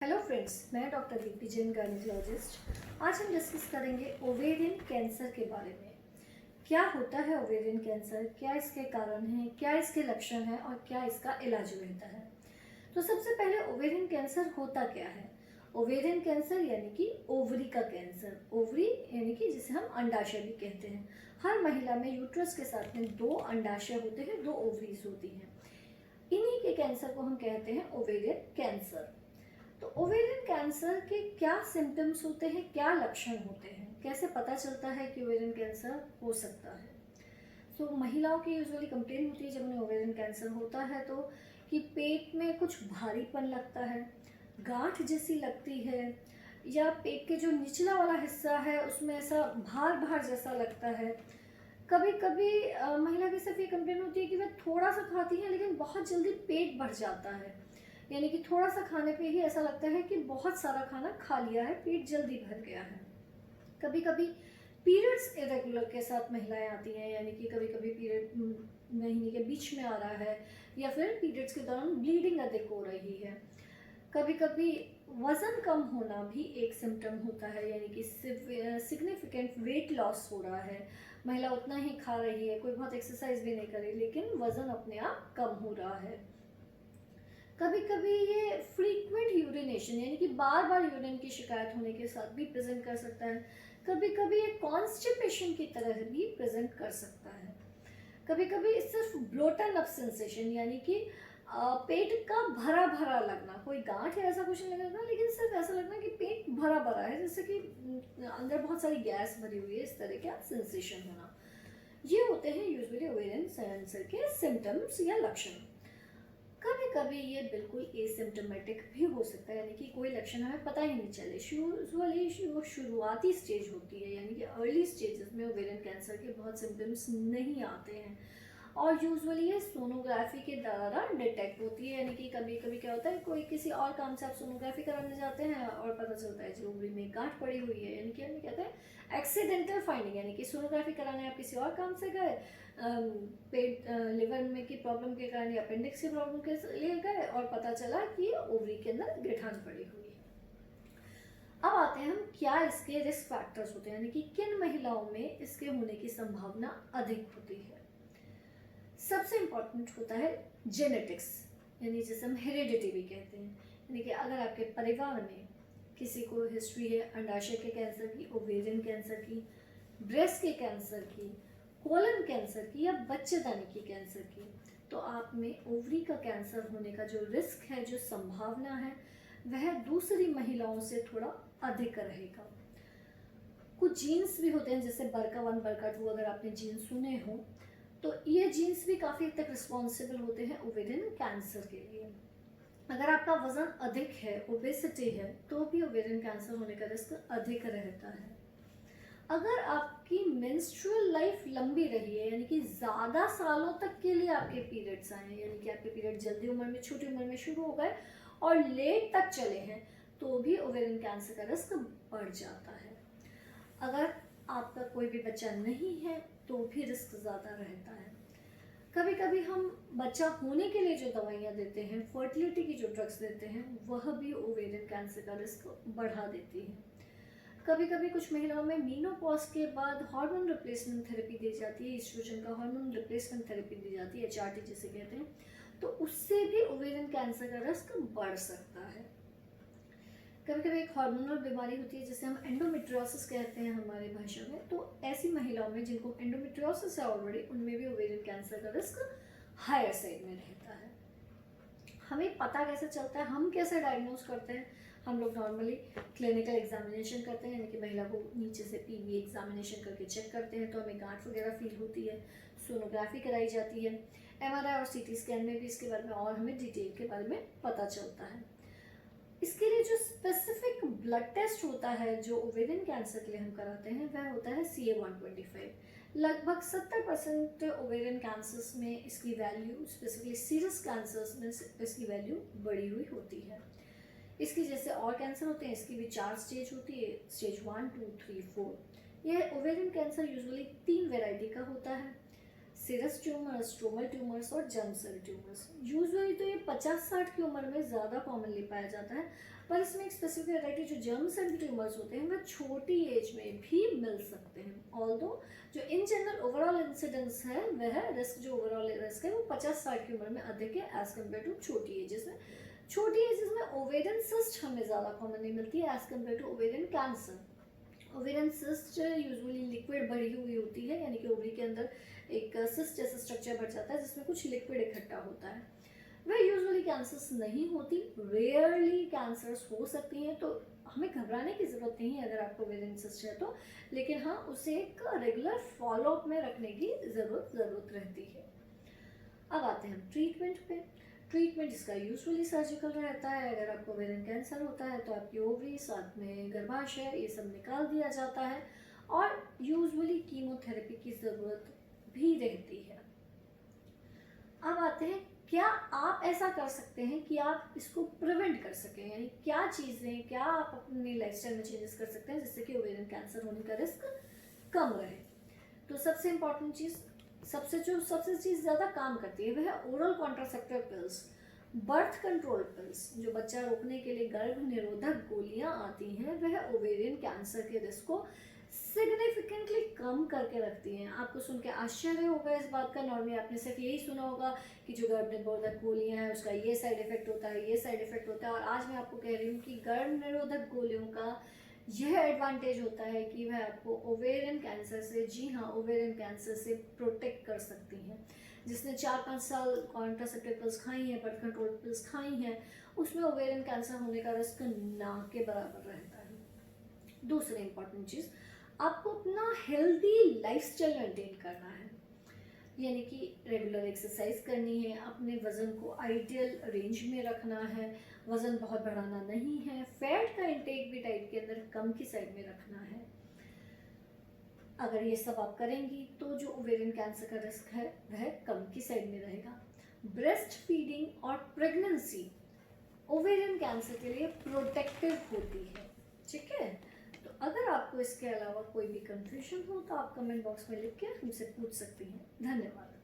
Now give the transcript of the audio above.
Hello friends, मैं doctor Deepti Jain, gynaecologist. आज हम डिस्कस करेंगे ओवेरियन कैंसर के बारे में। क्या होता है ओवेरियन कैंसर, क्या इसके कारण हैं, क्या इसके लक्षण हैं और क्या इसका इलाज रहता है। तो सबसे पहले ओवेरियन कैंसर होता क्या है। ओवेरियन कैंसर यानी कि ओवरी का कैंसर। ओवरी यानी कि जिसे हम अंडाशय भी कहते हैं। हर महिला में यूट्रस के साथ में 2 अंडाशय होते हैं, 2 ओवरीज होती हैं। इन्हीं के कैंसर को हम कहते हैं ओवेरियन कैंसर। तो ओवेरियन कैंसर के क्या सिम्टम्स होते हैं, क्या लक्षण होते हैं, कैसे पता चलता है कि ओवेरियन कैंसर हो सकता है। सो महिलाओं की यूजुअली कंप्लेन होती है जब उन्हें ओवेरियन कैंसर होता है तो कि पेट में कुछ भारीपन लगता है, गांठ जैसी लगती है, या पेट के जो निचला वाला हिस्सा है उसमें ऐसा भार भार जैसा लगता है। कभी कभी महिला की सिर्फ ये कंप्लेन होती है कि वह थोड़ा सा खाती है लेकिन बहुत जल्दी पेट भर जाता है, यानी कि थोड़ा सा खाने पे ही ऐसा लगता है कि बहुत सारा खाना खा लिया है, पेट जल्दी भर गया है। कभी कभी पीरियड्स इरेगुलर के साथ महिलाएं आती हैं, यानी कि कभी कभी पीरियड महीने के बीच में आ रहा है या फिर पीरियड्स के दौरान ब्लीडिंग अधिक हो रही है। कभी कभी वज़न कम होना भी एक सिम्टम होता है, यानी कि सिग्निफिकेंट वेट लॉस हो रहा है। महिला उतना ही खा रही है, कोई बहुत एक्सरसाइज भी नहीं कर रही, लेकिन वज़न अपने आप कम हो रहा है। कभी कभी ये फ्रीक्वेंट यूरिनेशन यानी कि बार बार यूरिन की शिकायत होने के साथ भी प्रेजेंट कर सकता है। कभी कभी ये कॉन्स्टिपेशन की तरह भी प्रेजेंट कर सकता है। कभी कभी सिर्फ ब्लोटन अप सेंसेशन यानी कि पेट का भरा भरा लगना, कोई गांठ या ऐसा कुछ नहीं लगना, लेकिन सिर्फ ऐसा लगना कि पेट भरा भरा है, जैसे कि अंदर बहुत सारी गैस भरी हुई है, इस तरह का सेंसेशन होना। ये होते हैं यूजुअली ओवेरियन कैंसर के सिम्टम्स या लक्षण। कभी कभी ये बिल्कुल एसिम्टोमेटिक भी हो सकता है, यानी कि कोई लक्षण हमें पता ही नहीं चले। यूजुअली वो शुरुआती स्टेज होती है, यानी कि अर्ली स्टेजेस में ओवेरियन कैंसर के बहुत सिम्टम्स नहीं आते हैं और यूजुअली ये सोनोग्राफी के द्वारा डिटेक्ट होती है। यानी कि कभी कभी क्या होता है, कोई किसी और काम से आप सोनोग्राफी कराने जाते हैं और पता चलता है जो ओवरी में गांठ पड़ी हुई है, यानी कि हमें कहते हैं एक्सीडेंटल फाइंडिंग, यानी कि सोनोग्राफी कराने आप किसी और काम से गए, पेट लिवर में की प्रॉब्लम के कारण या अपेंडिक्स की प्रॉब्लम के लिए गए और पता चला कि ओवरी के अंदर गिठान पड़ी हुई है। अब आते हैं हम क्या इसके रिस्क फैक्टर्स होते हैं, यानी कि किन महिलाओं में इसके होने की संभावना अधिक होती है। सबसे इम्पॉर्टेंट होता है जेनेटिक्स, यानी जिसे हम हेरिडिटी भी कहते हैं। यानी कि अगर आपके परिवार में किसी को हिस्ट्री है अंडाशय के कैंसर की, ओवेरियन कैंसर की, ब्रेस्ट के कैंसर की, कोलन कैंसर की या बच्चेदानी की कैंसर की, तो आप में ओवरी का कैंसर होने का जो रिस्क है, जो संभावना है, वह दूसरी महिलाओं से थोड़ा अधिक रहेगा। कुछ जीन्स भी होते हैं जैसे BRCA1 BRCA2, अगर आपने जीन्स सुने हो तो ये जीन्स भी काफ़ी हद तक रिस्पॉन्सिबल होते हैं ओवेरियन कैंसर के लिए। अगर आपका वजन अधिक है, ओबेसिटी है, तो भी ओवेरियन कैंसर होने का रिस्क अधिक रहता है। अगर आपकी मेंस्ट्रुअल लाइफ लंबी रही है, यानी कि ज़्यादा सालों तक के लिए आपके पीरियड्स आए हैं, यानी कि आपके पीरियड जल्दी उम्र में, छोटी उम्र में शुरू हो गए और लेट तक चले हैं, तो भी ओवेरियन कैंसर का रिस्क बढ़ जाता है। अगर आपका कोई भी बच्चा नहीं है तो भी रिस्क ज़्यादा रहता है। कभी कभी हम बच्चा होने के लिए जो दवाइयाँ देते हैं, फर्टिलिटी की जो ड्रग्स देते हैं, वह भी ओवेरियन कैंसर का रिस्क बढ़ा देती है। कभी कभी कुछ महिलाओं में मीनोपॉज के बाद हार्मोन रिप्लेसमेंट थेरेपी दी जाती है, ईस्ट्रोजन का हार्मोन रिप्लेसमेंट थेरेपी दी जाती है, HRT जिसे कहते हैं, तो उससे भी ओवेरियन कैंसर का रिस्क बढ़ सकता है। कभी कभी एक हार्मोनल बीमारी होती है जिसे हम एंडोमेट्रियोसिस कहते हैं हमारे भाषा में, तो ऐसी महिलाओं में जिनको एंडोमेट्रियोसिस है ऑलरेडी, उनमें भी ओवेरियन कैंसर का रिस्क हायर साइड में रहता है। हमें पता कैसे चलता है, हम कैसे डायग्नोज करते हैं। हम लोग नॉर्मली क्लिनिकल एग्जामिनेशन करते हैं, यानी कि महिला को नीचे से PV एग्जामिनेशन करके चेक करते हैं, तो हमें गांठ वगैरह फील होती है, सोनोग्राफी कराई जाती है, MRI और CT स्कैन में भी इसके बारे में और हमें डिटेल के बारे में पता चलता है। इसके लिए जो स्पेसिफिक ब्लड टेस्ट होता है जो ओवेरियन कैंसर के लिए हम कराते हैं, वह होता है CA-125। लगभग 70% ओवेरियन कैंसर्स में इसकी वैल्यू, स्पेसिफिकली सीरस कैंसर्स में इसकी वैल्यू बढ़ी हुई होती है। इसकी जैसे और कैंसर होते हैं, इसकी भी 4 स्टेज होती है, स्टेज 1, 2, 3, 4। यह ओवेरियन कैंसर यूजुअली 3 वेराइटी का होता है। सिरस ट्यूमर, स्ट्रोमल ट्यूमर्स और जर्म सेल ट्यूमर्स। यूजुअली तो ये 50-60 की उम्र में ज़्यादा कॉमनली पाया जाता है, पर इसमें एक स्पेसिफिक वैरायटी जो जर्म सेल ट्यूमर्स होते हैं वह छोटी एज में भी मिल सकते हैं। ऑल्दो जो इन जनरल ओवरऑल इंसिडेंस है वह रिस्क, जो ओवरऑल रिस्क है वो 50-60 की उम्र में अधिक है एज कम्पेयर टू छोटी एजेस में। छोटी एजेस में ओवेरियन सिस्ट हमें ज़्यादा कॉमनली मिलती है as compared to ovarian cancer. Ovarian cyst usually liquid भरी हुई होती है, यानी कि ओवरी के अंदर एक सिस्ट जैसा स्ट्रक्चर बढ़ जाता है जिसमें कुछ लिक्विड इकट्ठा होता है। वह यूजुअली कैंसर्स नहीं होती, रेयरली कैंसर्स हो सकती हैं, तो हमें घबराने की ज़रूरत नहीं है अगर आपको ओवेरियन सिस्ट है तो, लेकिन हाँ उसे एक रेगुलर फॉलोअप में रखने की ज़रूरत रहती है। अब आते हैं ट्रीटमेंट पे। ट्रीटमेंट इसका यूजुअली सर्जिकल रहता है। अगर आपको ओवेरियन कैंसर होता है तो आपकी ओवरी, साथ में गर्भाशय, ये सब निकाल दिया जाता है और यूजुअली कीमोथेरेपी की ज़रूरत भी रहती है। अब आते हैं, क्या आप ऐसा कर सकते हैं कि आप इसको प्रिवेंट कर सकें, यानी क्या चीज़ें, क्या आप अपनी लाइफस्टाइल में चेंजेस कर सकते हैं जिससे कि ओवेरियन कैंसर होने का रिस्क कम रहे। तो सबसे इम्पॉर्टेंट चीज़, सबसे चीज़ ज़्यादा काम करती है वह है oral contraceptive pills, birth control pills, जो बच्चा रोकने के लिए गर्भ निरोधक गोलियां आती हैं, वह ओवेरियन कैंसर के रिस्क को सिग्निफिकेंटली कम करके रखती हैं। आपको सुन के आश्चर्य होगा इस बात का, नॉर्मली आपने सिर्फ यही सुना होगा कि जो गर्भ निरोधक गोलियां हैं उसका ये साइड इफेक्ट होता है, ये साइड इफेक्ट होता है, और आज मैं आपको कह रही हूँ कि गर्भ निरोधक गोलियों का यह एडवांटेज होता है कि वह आपको ओवेरियन कैंसर से, जी हाँ ओवेरियन कैंसर से प्रोटेक्ट कर सकती हैं। जिसने 4-5 साल कॉन्ट्रासेप्टिव पिल्स खाई हैं, बर्थ कंट्रोल पिल्स खाई हैं, उसमें ओवेरियन कैंसर होने का रिस्क ना के बराबर रहता है। दूसरी इंपॉर्टेंट चीज़, आपको अपना हेल्दी लाइफस्टाइल मेंटेन करना है, यानी कि रेगुलर एक्सरसाइज करनी है, अपने वज़न को आइडियल रेंज में रखना है, वज़न बहुत बढ़ाना नहीं है, फैट का इंटेक भी डाइट के अंदर कम की साइड में रखना है। अगर ये सब आप करेंगी तो जो ओवेरियन कैंसर का रिस्क है वह कम की साइड में रहेगा। ब्रेस्ट फीडिंग और प्रेगनेंसी ओवेरियन कैंसर के लिए प्रोटेक्टिव होती है, ठीक है। तो अगर आपको इसके अलावा कोई भी कंफ्यूजन हो तो आप कमेंट बॉक्स में लिख के हमसे पूछ सकती हैं। धन्यवाद।